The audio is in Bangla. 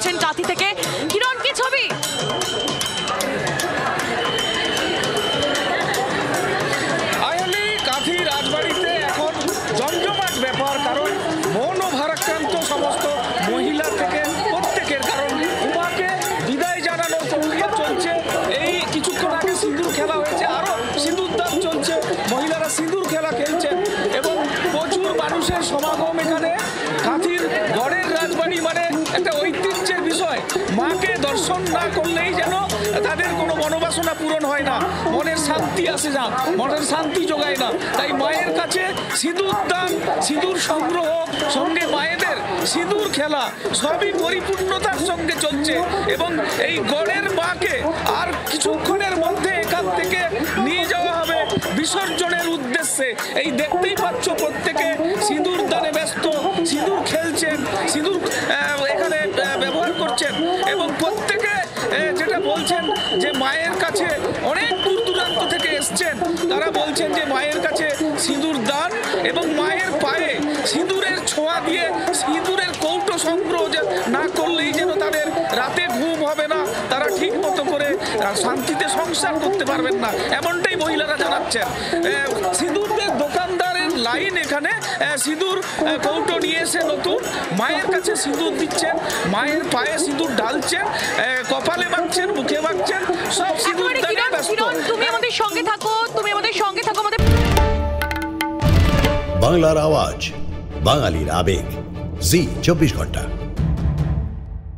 করছেন কাঁথি থেকে। কিরণ, কি ছবি? কাঁথি রাজবাড়িতে এখন জমজমাট ব্যাপার, কারণ মন ও ভারাক্রান্ত সমস্ত মহিলা থেকে প্রত্যেকের, কারণ উমাকে বিদায় জানানোর প্রক্রিয়া চলছে। এই কিছুক্ষণ আগে সিঁদুর খেলা হয়েছে, আরও সিঁদুর দান চলছে, মহিলারা সিঁদুর খেলা খেলছেন এবং প্রচুর মানুষের সমাগম এখানে। কাঁথির গড়ের রাজবাড়ি মানে একটা ঐতিহ্যের বিষয়। মাকে দর্শন না করলেই যেন তাদের কোনো মনোবাসনা পূরণ হয় না, মনের শান্তি আসে না, মনের শান্তি যোগায় না। তাই মায়ের কাছে সিঁদুর দান, সিঁদুর সংগ্রহ, সঙ্গে মায়েদের সিঁদুর খেলা সবই পরিপূর্ণতার সঙ্গে চলছে এবং এই গড়ের মাকে আর কিছুক্ষণের মধ্যে এখান থেকে নিয়ে যাওয়া হবে বিসর্জনের উদ্দেশ্যে। এই দেখতেই পাচ্ছ প্রত্যেকে সিঁদুর দানে ব্যস্ত, সিঁদুর খেলছেন, সিঁদুর এখানে ব্যবহার করছেন এবং প্রত্যেকে যেটা বলছেন যে মায়ের কাছে অনেক দূর দূরান্ত থেকে এসছেন, তারা বলছেন যে মায়ের কাছে সিঁদুর দান এবং মায়ের পায়ে সিঁদুরের ছোঁয়া দিয়ে সিঁদুরের কৌটো সংগ্রহ না করলেই যেন তাদের রাতে ঘুম হবে না, তারা ঠিক মতো করে শান্তিতে সংসার করতে পারবেন না, এমনটাই মহিলারা জানাচ্ছেন। সিঁদুরের দোকানদারের লাইন এখানে, সিঁদুর কৌটো নিয়ে এসে নতুন মায়ের কাছে সিঁদুর দিচ্ছেন, মায়ের পায়ে সিঁদুর ঢালছেন, কপালে মাখছেন, মুখে মাখছেন, সব সিঁদুর দানে ব্যস্ত। তুমি আমাদের সঙ্গে থাকো, তুমি আমাদের সঙ্গে থাকো। আমাদের বাংলার আওয়াজ, বাঙালির আবেগ, জি 24 ঘন্টা।